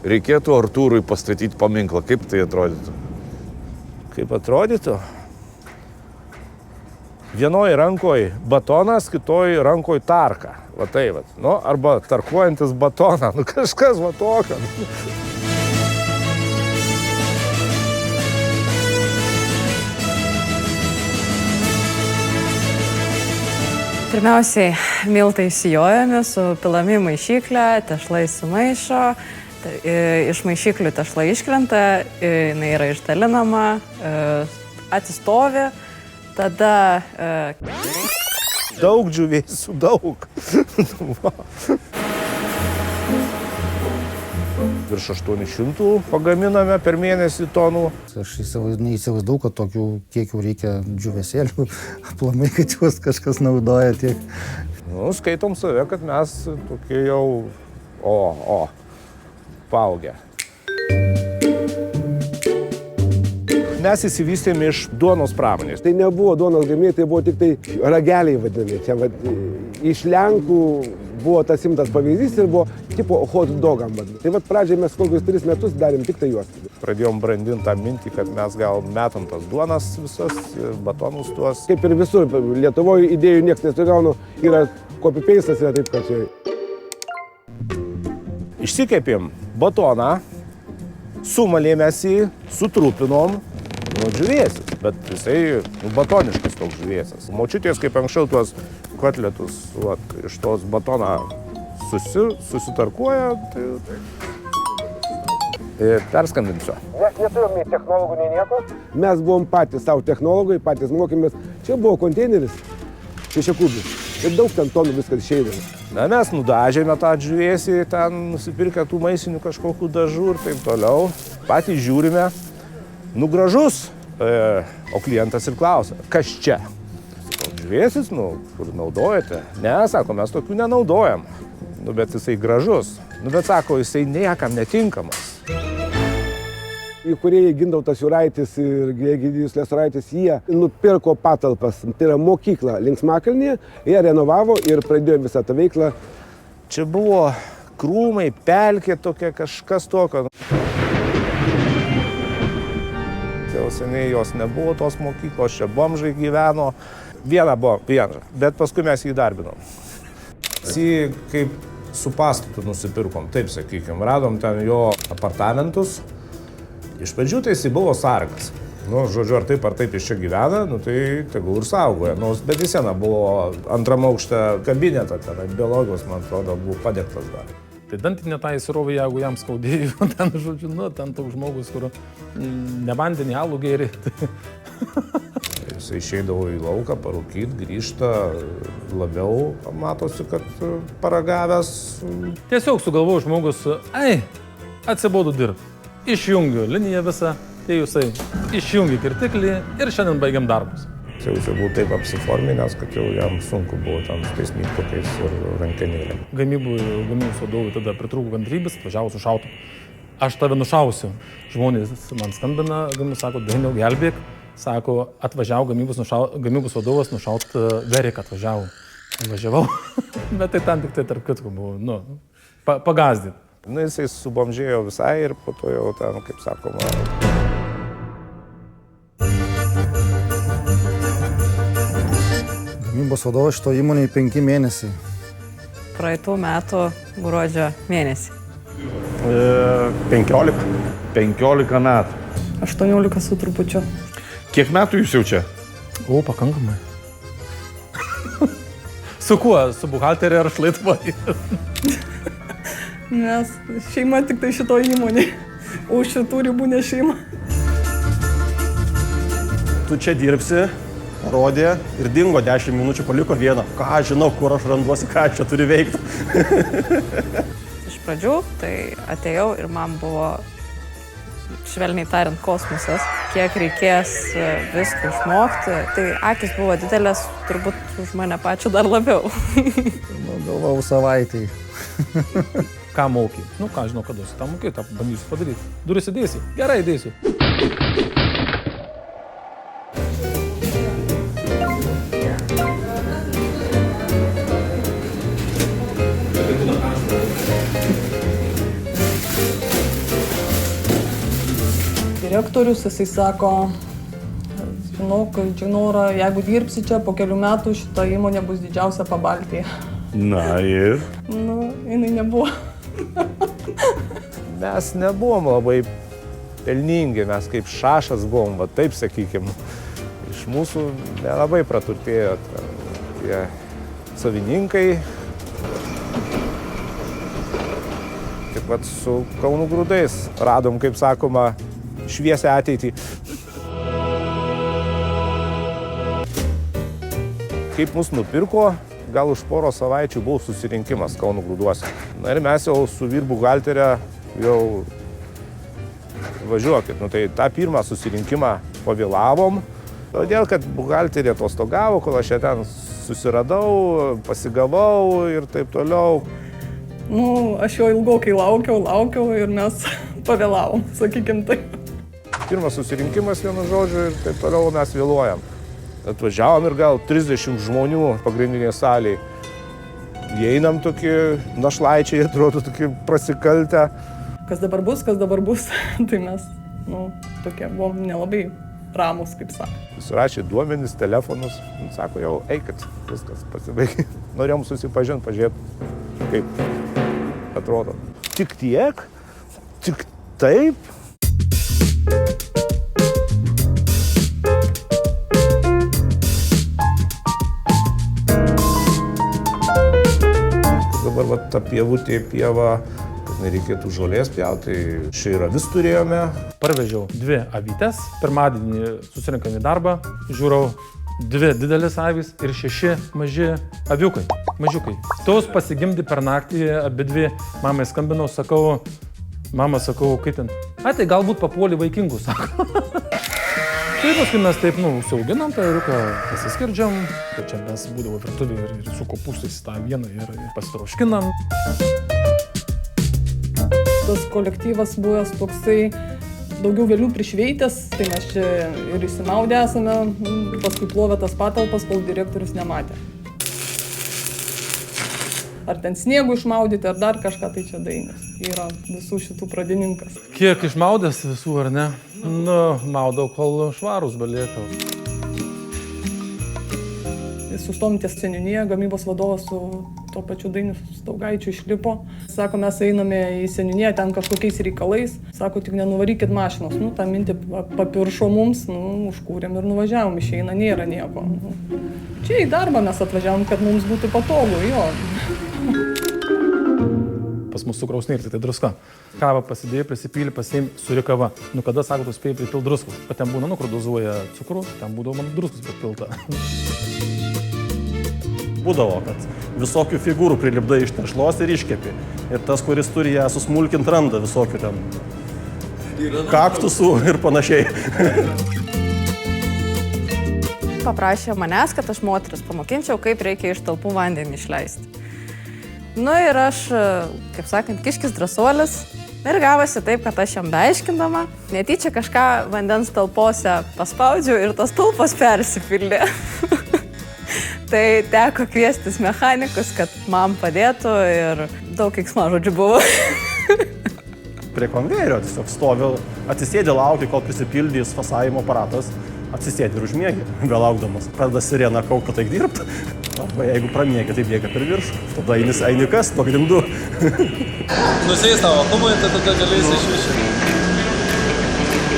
reikėtų Artūrui pastatyti paminklą. Kaip tai atrodytų? Kaip atrodytų? Vienoj rankoj batonas, kitoj rankoj tarka. Va tai, va. Nu, arba tarkuojantis batoną. Nu, kažkas va tokio. Pirmiausiai, miltai sijojami, supilami maišyklę, tešlai sumaišo, iš maišyklių tešla iškrenta, jinai yra išdalinama, atsistovi, tada... Daug džiūvėsių, daug. Virš 800 pagaminame per mėnesį tonų. Aš neįsivaizdavau, kad tokių kiekių reikia džiūvėsėlių, aplamai, kad juos kažkas naudoja tiek. Nu, skaitom save, kad mes tokie jau, paaugę. Mes įsivystėm iš duonos pramonės. Tai nebuvo duonos gaminiai, tai buvo tik tai rageliai vadinami. Čia iš Lenkų buvo tas imtas pavyzdys ir buvo tipo hot dogam vadinami. Tai pradžiai mes kokius 3 metus darėm tik tai juos. Pradėjom brandinti tą mintį, kad mes gal metam tas duonas visas, batonus tuos. Kaip ir visur, Lietuvoje idėjų niekas nesugauna, yra copy-pastas, yra taip, kad čia. Išsikepėm batoną, sumalėmės jį, sutrupinom, džiūvėsis, bet jisai batoniškas toks džiūvėsis. Močiutės kaip anksčiau tuos kotletus iš tos batoną susitarkuoja, tai perskambinsiu. Mes neturim nei technologų, nei nieko. Mes buvom patys savo technologai, patys mokėmės. Čia buvo konteineris, 6 kubis. Ir daug ten tonų viskas išeidavo. Na, mes nudažėme tą džiūvėsį, ten nusipirkę tų maisinių kažkokių dažų ir taip toliau. Patys žiūrime. Nu, gražus, o klientas ir klausia, kas čia? Džiūvėsis, kur naudojate? Ne, sako, mes tokių nenaudojam. Nu, bet jisai gražus. Nu, bet sako, jisai niekam netinkamas. Įkūrėjai Gintautas Juraitis ir Egidijus Lesuraitis, jie nupirko patalpas, tai yra mokykla Linksmakalnyje, jie renovavo ir pradėjo visą tą veiklą. Čia buvo krūmai, pelkė tokia, kažkas tokio. Jau seniai jos nebuvo tos mokyklos, čia bomžai gyveno. Viena buvo, bet paskui mes jį darbinom. Jį kaip su pastatu nusipirkom, taip sakykim, radom ten jo apartamentus. Iš pradžių tai jisai buvo sargas. Nu, žodžiu, ar taip iš čia gyvena, nu tai tegul ir saugoja. Nu, bet vis viena buvo antram aukšte kabinetą, ten biologijos, man atrodo, buvo padegtas dar. Tai dantinė tą įsirovė, jeigu jam skaudėjo, ten, žodžiu, nu, ten toks žmogus, kur ne vandenį alų gėrė. Jis išeidavo į lauką, parūkyt, grįžta, labiau matosi, kad paragavęs. Tiesiog sugalvojo žmogus, atsibodu dirbti. Išjungiu liniją visą, tai jisai išjungi kirtiklį ir šiandien baigiam darbus. Jis jau buvo taip apsiforminęs, kad jau jam sunku buvo ten su tais mygtukais ir rankenėlėm. Gamybos vadovui tada pritrūko kantrybės, atvažiavo su šautu. Aš tave nušausiu. Žmonės man skambina, sako, Dainiau, gelbėk. Sako, atvažiavo gamybos vadovas nušaut Veriką atvažiavo. Važiavau, bet tai ten tik tai tarp kitko buvo, pagazdinti. Nu, jisai subomžėjo visai ir po to jau ten, kaip sakoma. Gamybos vadovas šito įmonėje 5 mėnesiai. Praeitų metų gruodžio mėnesį. 15. 15 metų. 18 su trupučiu. Kiek metų jūs jau čia? O, pakankamai. Su kuo? Su buhalterė ar šlaitvoje? Nes šeima tik tai šito įmonė. Už šitų ribų ne šeima. Tu čia dirbsi, rodė ir dingo 10 minučių, paliko vieną. Ką žinau, kur aš randuosi, ką čia turi veikti. Iš pradžių tai atėjau ir man buvo, švelniai tariant, kosmosas. Kiek reikės visko išmokti. Tai akis buvo didelės, turbūt už mane pačią dar labiau. Galvau savaitėj. Ką mokai? Nu, ką žinau, kada tą mokai, tą bandysiu padaryti. Duris įdėsi? Gerai, įdėsiu. direktorius, jisai sako, žinok, Džinora, jeigu dirbsi čia, po kelių metų šita įmonė bus didžiausia Pabaltyje. Na ir. Nu, jinai nebuvo. Mes nebuvom labai pelningi, mes kaip šašas buvom, va taip sakykim. Iš mūsų nelabai praturtėjo tie savininkai. Tik vat su Kauno Grūdais radom, kaip sakoma, šviesią ateitį. Kaip mus nupirko, gal už poro savaičių buvo susirinkimas Kauno Grūduose. Na ir mes jau su vyr buhalterė jau važiuokit. Nu, tai tą pirmą susirinkimą pavėlavom, todėl kad buhalterė atostogavo, kol aš ją ten susiradau, pasigavau ir taip toliau. Nu, aš jo ilgokai laukiau ir mes pavėlavom, sakykim taip. Pirmas susirinkimas, vienu žodžiu, ir taip toliau mes vėluojam. Atvažiavom ir gal 30 žmonių pagrindinėje salėje. Įeinam tokie našlaičiai, atrodo tokie prasikaltę. Kas dabar bus, tai mes, nu, tokie buvom nelabai ramus, kaip sako. Surašė duomenis, telefonus, sako, jau eikit, viskas pasibaigė. Norėjom susipažinti, pažiūrėti, kaip atrodo. Tik tiek, tik taip. Dabar va, ta pievutė pieva, kad nereikėtų žolės pjauti, tai šį ir avis turėjome. Parvežiau 2 avytes, pirmadienį susirinkam į darbą, žiūrau 2 didelės avys ir 6 maži aviukai, mažiukai. Tos pasigimdė per naktį, abidvi mamai skambinau, sakau, mama, kaip ten, tai galbūt papuolį vaikingų, sako. Tai paskui mes taip, užsiauginam tą ėriuką, pasiskirdžiam, tai čia mes būdavo virtuvė ir su kopūstais tą vieną ir pasitroškinam. Tas kolektyvas buvęs toksai daugiau vėlių prišveitęs, tai mes čia ir įsimaudę esame, paskui plovė tas patalpas, kol direktorius nematė. Ar ten sniegų išmaudyti, ar dar kažką, tai čia Dainis yra visų šitų pradininkas. Kiek išmaudęs visų, ar ne? Maudau, kol švarus belieka. Sustom ties seniūniją, gamybos vadovas su to pačiu Dainiu Staugaičiu išlipo. Sako, mes einame į seniūniją ten kažkokiais reikalais. Sako, tik nenuvarykit mašinos. Nu, tą mintį papiršo mums, užkūrėm ir nuvažiavom. Išeina, nėra nieko. Čia į darbą mes atvažiavom, kad mums būtų patogu, jo. Pas mus cukraus nėra, tai druska. Kavą pasidėjai, prisipylį, pasiėmė, suri kava. Kada, sako, tu spėjai pripilti druskos. Bet ten būna, kur dozuoja cukrų, ten būdavo man druskos pripilta. Būdavo, kad visokių figūrų prilipdai iš tešlos ir iškepi. Ir tas, kuris turi ją susmulkint, randa visokių ten kaktusų ir panašiai. Paprašė manęs, kad aš moteris pamokinčiau, kaip reikia iš talpų vandenį išleisti. Nu ir aš, kaip sakant, kiškis drąsuolis. Ir gavosi taip, kad aš jam beaiškindama, netyčia kažką vandens talpose paspaudžiau ir tos talpos persipildė. Tai teko kviestis mechanikus, kad man padėtų ir daug keiksmažodžių buvo. Prie konvejerio tiesiog stovi, atsisėdi, lauki, kol prisipildys fasavimo aparatas, atsisėdi ir užmiegi, belaukdamas. Pradeda sirena kauka tai dirbti. Arba jeigu pramiegi, tai bėga per viršų. Tada eini kas, nuo grindų. Nusės tavo kumai, tai tada galėsi išvišinti.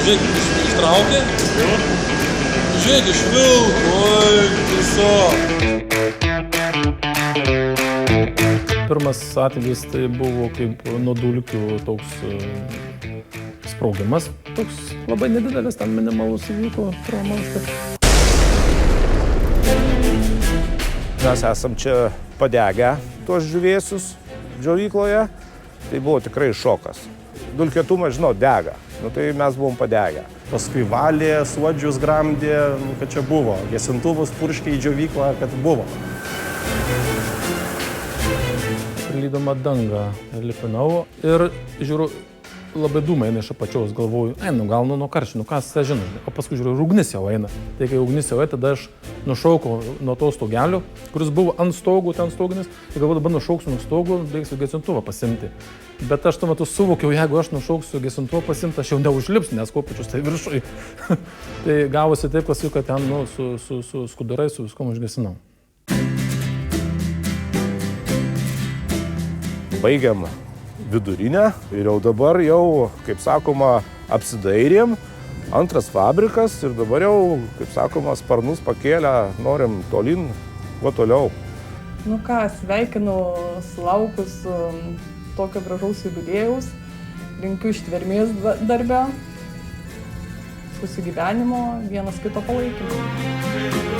Žiūrėk, ištraukė. Žiūrėk, išvilko, oi, viso. Pirmas atvejis tai buvo kaip nuo dulkių toks sprogimas. Toks labai nedidelis, ten minimalus įvyko traumas. Mes esam čia padegę tuos žuvėsius džiovykloje. Tai buvo tikrai šokas. Dulkėtumas, žinau, dega. Tai mes buvom padegę. Paskui valė, suodžius gramdė, kad čia buvo. Gesintuvus purškė į džiovyklą, kad buvo. Lydama dangą lipinau ir žiūriu, labai dūmai eina iš apačios, galvoju, gal nuo karščio, kas tai žino, o paskui žiūriu, ugnis jau eina. Tai kai ugnis jau eina, tada aš nušaukau nuo to stogelio, kuris buvo ant stogų, ten stoginis, ir galvoju, dabar nušauksiu nuo stogų, baigsiu gesintuvą pasimti. Bet aš tuo metu suvokiau, jeigu aš nušauksiu gesintuvą pasimti, aš jau neužlipsiu, nes kopiečius tai viršui. Tai gavosi taip, kad ten su skudurais, su viskom užgesinau. Baigiam vidurinę ir jau dabar jau, kaip sakoma, apsidairėm. Antras fabrikas ir dabar jau, kaip sakoma, sparnus pakėlę, norim tolin, kuo toliau. Nu ką, sveikinu sulaukus tokio gražaus jubiliejaus, linkiu ištvermės darbe, susigyvenimo, vienas kito palaikymo.